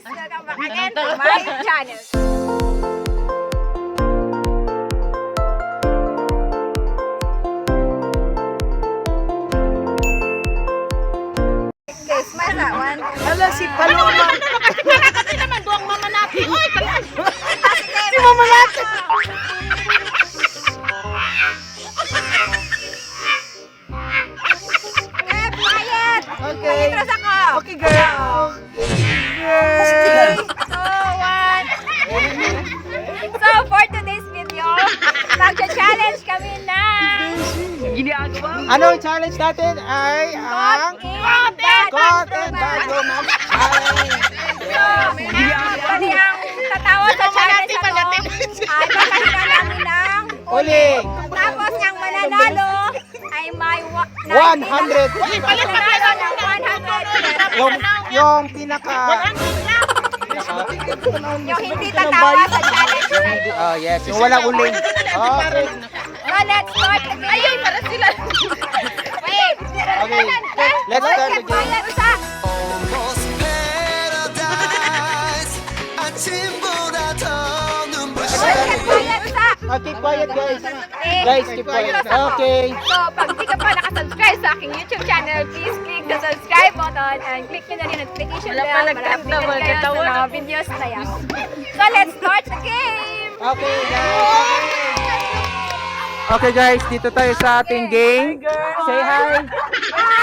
guys! Welcome back again to my channel. Okay, smile that one. Ala, si Paloma. Kasi naman doang mama natin. Oy, Si Mama natin. Okay, quiet! Okay. Intros ako! Okay, girl. Girl. So, for today's video, magcha-challenge kami na Anong challenge natin ay ang Content Bathroom Challenge. Pwede ang tatawa sa challenge ako ay papahinga namin ng Uling. Tapos ang mananalo ay may 100. mananalo ng 100 Yung pinaka... yung hindi tatawa sa challenge na ito. Oh, yes. Yung walang uling. Okay. So, let's start the game. Ayun, para sila. Wait. Okay. Let's start the game. Almost paradise. 아침보다 더 눈부셔. Okay, quiet guys. Guys, keep quiet. Okay. So, pag di ka pa nakasubscribe sa aking YouTube channel, please click the subscribe button and click nyo na rin notification bell para updated kayo sa mga videos na yan. So, let's start the game! Okay, guys. Okay, guys. Dito tayo sa ating game. Say hi.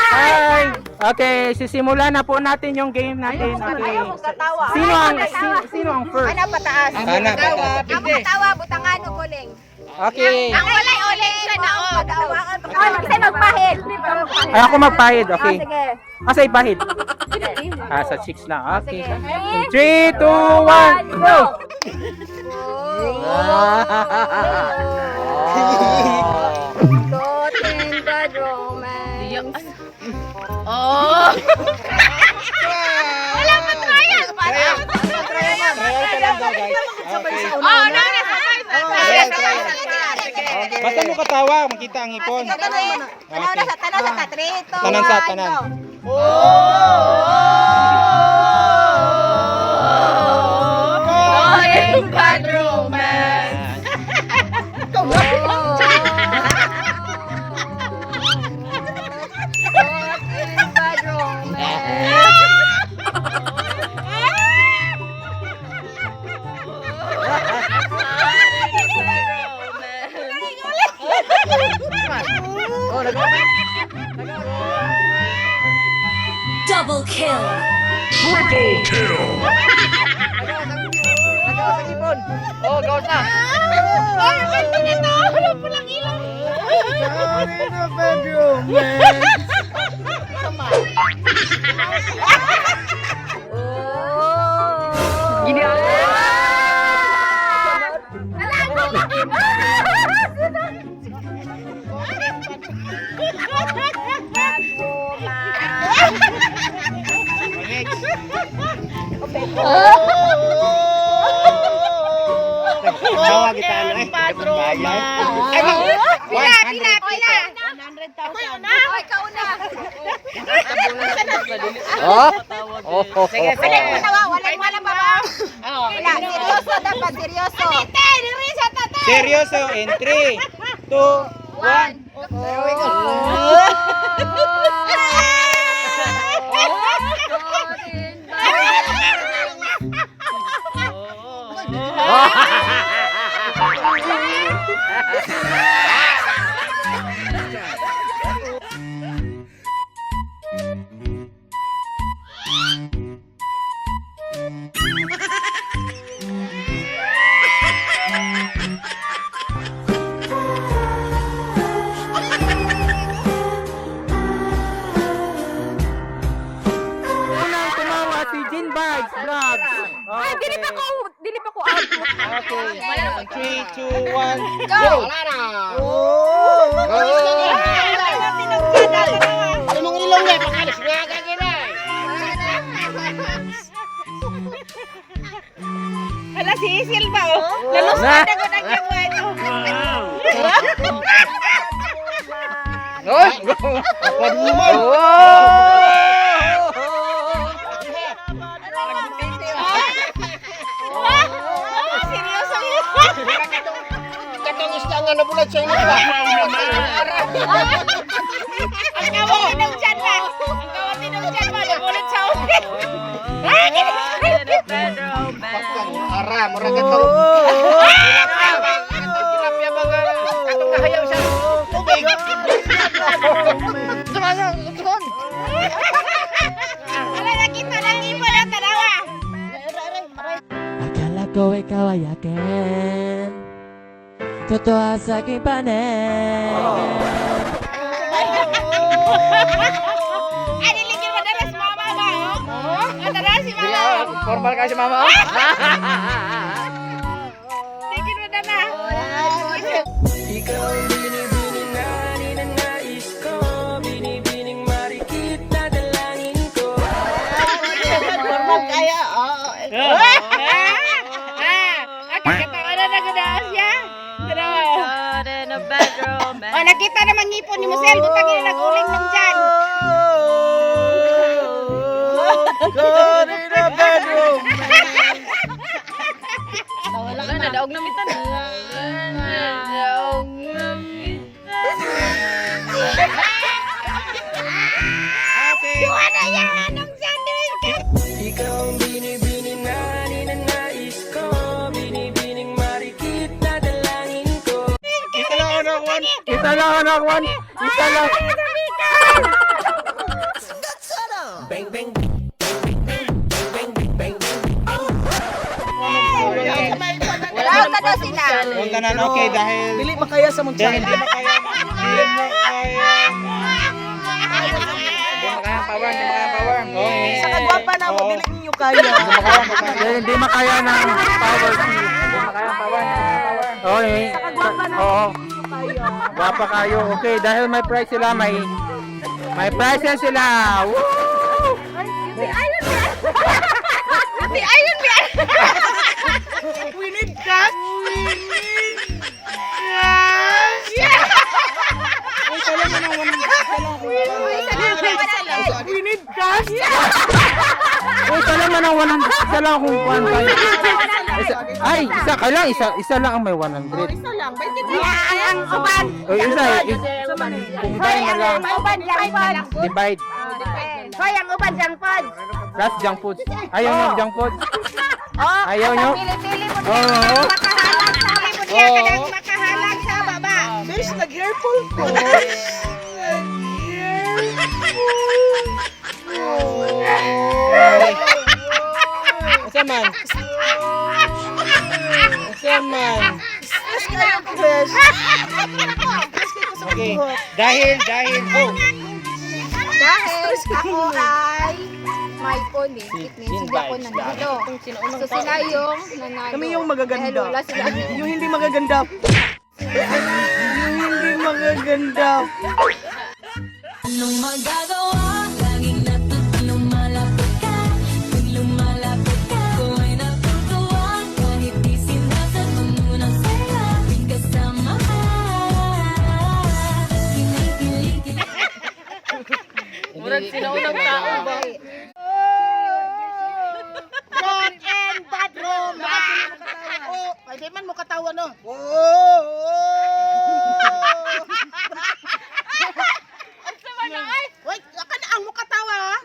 Hi. Okay, sisimulan na po natin yung game natin. Okay. Sino ang first? Ana pataas. Ana pataas. Ang patawa, butangan o kuling. Okay. Ang walay uling siya na o. Kasi magpahid. Ay, ako magpahid. Okay. Sige. Asa ipahid? Sa chicks lang. Okay. 3, 2, 1, go! Toting bad romance. Oh! Wala pa trial. Trial ka lang daw, guys. Okay. Oh, no, Basta mo katawa, makita ang ipon. Okay. Tanan sa tanan. Toting bad romance. Toting bad romance. Double kill. Oh, gawas na. Ay, ang ganda nito. Wala po lang ilaw. Tawa kita ano eh. Pila. 100,000. Ay, kauna. Oh. Sige, patawa. Walang baba. Wala, seryoso dapat, seryoso. Seryoso in 3, 2, 1. There we go. Unang tumawa si Jean Vibes Vlogs. Ay, dili pa ko out. Okay. 3, 2, 1, go! Hala, si Isil ba, oh? Lalos na ko na kiyang ito. Oy! nga nabulat siya ina ba? Ang kawatin ng dyan ba? Ang kawatin ng dyan ba? Nabulit sa ulit. Ara, mura ka to. Tilapia ba nga? Katong kahayaw siya. Tubig. Wala na kita ng ibo na tarawa. Akala ko ikaw ay akin, totoo sa aking paningin. Ay, niligyan mo daras mama ba? Madaras si mama. Formal ka si mama. Ligyan mo dana. Ikaw ang binibining na ninanais ko, binibining marikit na dalangin ko. Normal kaya. Okay, katawa na nagadaas siya. Tarawa. Oh, nakita naman ngipon ni Musel. Butang yun nag-uling nung dyan. God in a bedroom. Wala na, daog na mitan. Daog na Okay. Wala yan, nung dyan. Ikaw ang binibining na ninanais ko, binibining marikit na dalangin ko. Isa lang anak one. Isa lang, anak one. Isa lang. Bang bang. Wala ka daw sila. Huwag ka na, okay, dahil... Dili makaya sa mong Dahil channel. di makaya. Di makaya power, di makaya power. Okay. Sa kagwapa na mo, Oo. dili ninyo kaya. Hindi makaya ng power C. Di makaya power, di makaya power. Okay. Oo. Gwapa kayo. Okay, dahil may prize sila, may prize yan sila. Woo! Si Iron Man. We need that. We need cash. Uy, isa lang man ang 100. Isa lang akong 100. Ay, isa ka lang. Isa lang ang may 100. Isa lang. Ang uban. Uy, combine na lang. Uban, junk food. Divide. Hoy, ang uban, junk food. Plus junk food. Ayaw nyo junk food? Oh, Ayaw nyo? pili-pili mo Oo. niya. Makahalang sa mo niya. Kadang makahalang sa baba. Besh, nag-hairful ko. Asa man? Asa man? Besh, kayo ko, Besh. Okay. Dahil, oh. Dahil ako ay may phone eh. Hindi ako nandito. So sila yung nanalo. Kami yung magaganda. Dahil wala sila. Yung hindi magaganda. Yung hindi magaganda. Anong magagawa? Laging lumalapit ka. Pag lumalapit ka, ako ay natutuwa. Kahit di sinasagot mo ng saya, di kasama ka. Kinikilig. Murag sinaunang tao ba? God and bad romance. Oh, pwede man mo katawa, no? Wait, akan ang mo katawa, ha?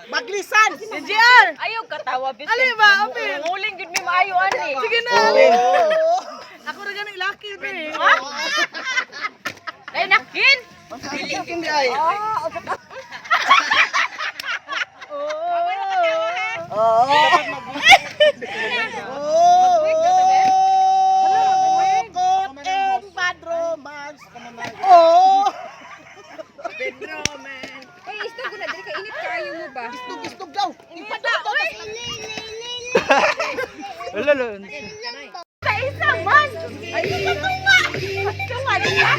Baglisan. JR. Ayaw katawa, bitin. Ali ba, Apil? Muling gud mi maayo ani. Sige na. Ako rin ganun laki rin eh. Ay nakin. Hindi ay. Uy, istog ko na. Dili ka init kayo mo ba? Istog daw. Lalo. Sa isa man. Ay tunga. Tunga diya.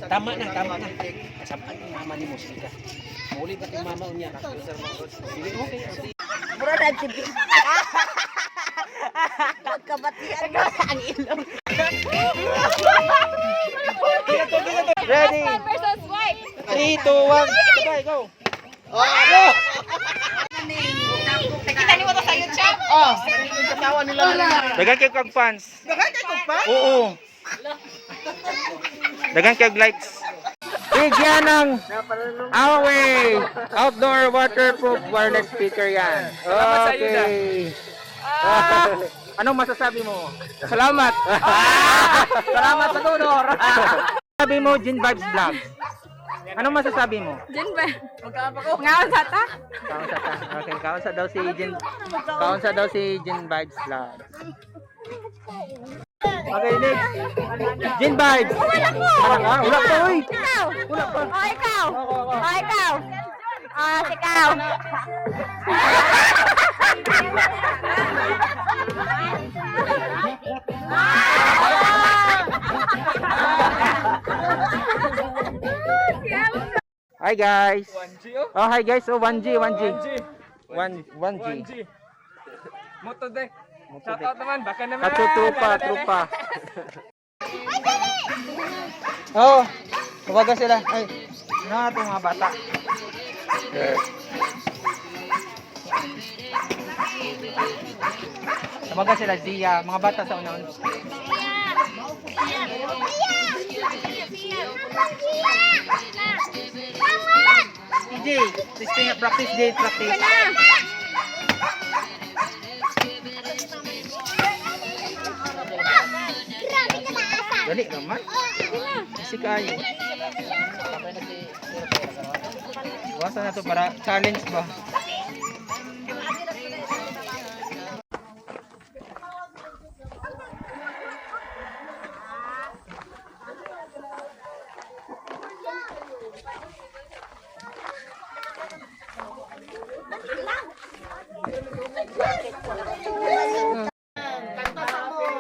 Tama na. Kasapan yung mama ni mo. Sige ka. Muli ba yung mama niya? Sige, okay. Mura na tibi. Pagkabatian mo ang ilong. 2, 1. Sabay, go. Nakita niyo ito sa YouTube? Oh, katawa nila. Dagan kayo kag fans. Dagan kay ko pa? Oo. Dagan kayo likes. Bigyan ng Away outdoor waterproof wireless speaker yan. Okay. Anong masasabi mo? Salamat. Salamat sa donor. Sabi mo, Jin Vibes Vlog. Anong masasabi mo? Jen ba? Ngaon sa ta? Kaunsa ta. Okay, kaunsa daw si Jin. Kaunsa daw si Jin Vibes Vlog. Okay, next. Jin Vibes. Wala pa, uy. Ikaw! Oh, ikaw! Oh, ikaw! Ah, ikaw! Hi guys. Oh, hi guys. Oh, 1G. 1G. Moto deck. Shout out naman, baka naman. Trupa. Oh, tawagan sila. Ay, na ito mga bata. Tawagan sila, Zia. Mga bata sa unaon. DJ, practice. Dali naman. Kasi kayo. Iwasan na to para challenge ba?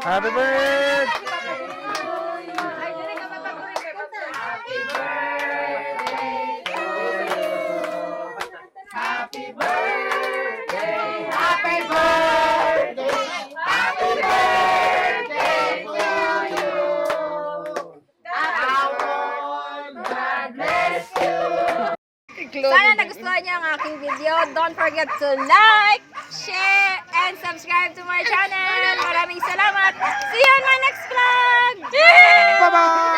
Happy birthday! Sana nagustuhan niyo ang aking video. Don't forget to like, share, and subscribe to my channel. Maraming salamat. See you on my next vlog! Bye-bye!